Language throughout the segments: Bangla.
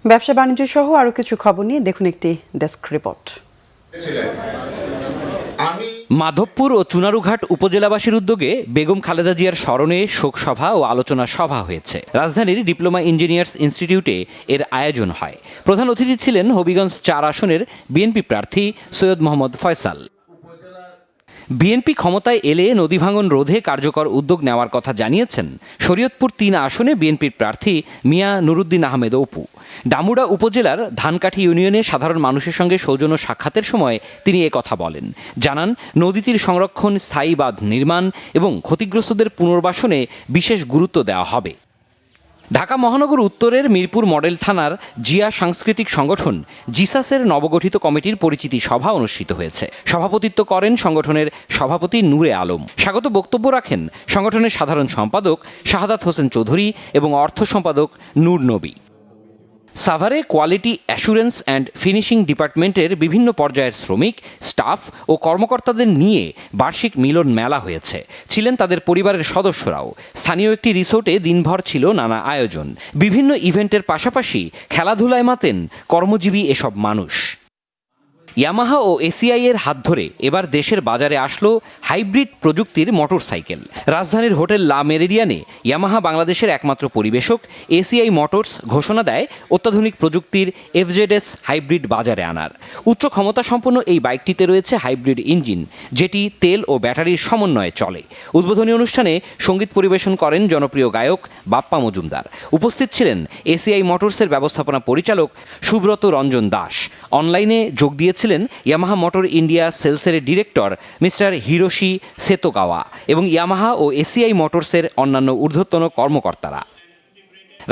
ব্যবসা বাণিজ্য সহ আরো কিছু খবর নিয়ে দেখুন একটি ডেস্ক রিপোর্ট। মাধবপুর ও চুনারুঘাট উপজেলাবাসীর উদ্যোগে বেগম খালেদা জিয়ার স্মরণে শোকসভা ও আলোচনা সভা হয়েছে। রাজধানীর ডিপ্লোমা ইঞ্জিনিয়ার্স ইনস্টিটিউটে এর আয়োজন হয়। প্রধান অতিথি ছিলেন হবিগঞ্জ ৪ আসনের বিএনপি প্রার্থী সৈয়দ মোহাম্মদ ফয়সাল। বিএনপি ক্ষমতায় এলে নদী ভাঙন রোধে কার্যকর উদ্যোগ নেওয়ার কথা জানিয়েছেন শরীয়তপুর ৩ আসনে বিএনপির প্রার্থী মিয়া নুরুদ্দিন আহমেদ অপু। ডামুডা উপজেলার ধানকাঠি ইউনিয়নে সাধারণ মানুষের সঙ্গে সৌজন্য সাক্ষাতের সময় তিনি কথা বলেন। জানান, নদীটির সংরক্ষণ, স্থায়ী বাঁধ নির্মাণ এবং ক্ষতিগ্রস্তদের পুনর্বাসনে বিশেষ গুরুত্ব দেওয়া হবে। ঢাকা মহানগর উত্তরের মিরপুর মডেল থানার জিয়া সাংস্কৃতিক সংগঠন জিসাসের নবগঠিত কমিটির পরিচিতি সভা অনুষ্ঠিত হয়েছে। সভাপতিত্ব করেন সংগঠনের সভাপতি নূরে আলম। স্বাগত বক্তব্য রাখেন সংগঠনের সাধারণ সম্পাদক শাহাদাত হোসেন চৌধুরী এবং অর্থ সম্পাদক নূর নবী। সাভারে কোয়ালিটি অ্যাসুরেন্স অ্যান্ড ফিনিশিং ডিপার্টমেন্টের বিভিন্ন পর্যায়ের শ্রমিক, স্টাফ ও কর্মকর্তাদের নিয়ে বার্ষিক মিলন মেলা হয়েছে। ছিলেন তাদের পরিবারের সদস্যরাও। স্থানীয় একটি রিসোর্টে দিনভর ছিল নানা আয়োজন। বিভিন্ন ইভেন্টের পাশাপাশি খেলাধুলায় মাতেন কর্মজীবী এসব মানুষ। ইয়ামাহা ও এসিআই এর হাত ধরে এবার দেশের বাজারে আসলো হাইব্রিড প্রযুক্তির মোটরসাইকেল। রাজধানীর হোটেল লা মেরিডিয়ানে ইয়ামাহা বাংলাদেশের একমাত্র পরিবেশক এসিআই মোটরস ঘোষণা দেয় অত্যাধুনিক প্রযুক্তির এফজেডএস হাইব্রিড বাজারে আনার। উচ্চ ক্ষমতা সম্পন্ন এই বাইকটিতে রয়েছে হাইব্রিড ইঞ্জিন, যেটি তেল ও ব্যাটারির সমন্বয়ে চলে। উদ্বোধনী অনুষ্ঠানে সঙ্গীত পরিবেশন করেন জনপ্রিয় গায়ক বাপ্পা মজুমদার। উপস্থিত ছিলেন এসিআই মোটরসের ব্যবস্থাপনা পরিচালক সুব্রত রঞ্জন দাস। অনলাইনে যোগ দিয়েছে ছিলেন ইয়ামাহা মোটর ইন্ডিয়া সেলসের ডিরেক্টর মিস্টার হিরোশি সেতোগাওয়া এবং ইয়ামাহা ও এসিআই মোটরসের অন্যান্য ঊর্ধ্বতন কর্মকর্তারা।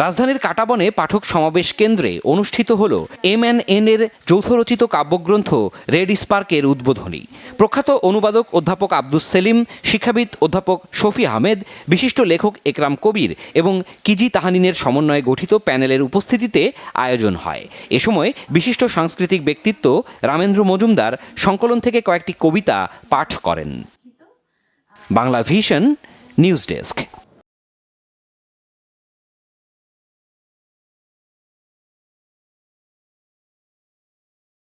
রাজধানীর কাঁটাবনে পাঠক সমাবেশ কেন্দ্রে অনুষ্ঠিত হল MNN এর যৌথ রচিত কাব্যগ্রন্থ রেড স্পার্কের উদ্বোধনী। প্রখ্যাত অনুবাদক অধ্যাপক আব্দুস সেলিম, শিক্ষাবিদ অধ্যাপক শফি আহমেদ, বিশিষ্ট লেখক একরাম কবির এবং কিজি তাহানিনের সমন্বয়ে গঠিত প্যানেলের উপস্থিতিতে আয়োজন হয়। এ সময় বিশিষ্ট সাংস্কৃতিক ব্যক্তিত্ব রামেন্দ্র মজুমদার সংকলন থেকে কয়েকটি কবিতা পাঠ করেন। Bangla vision news desk.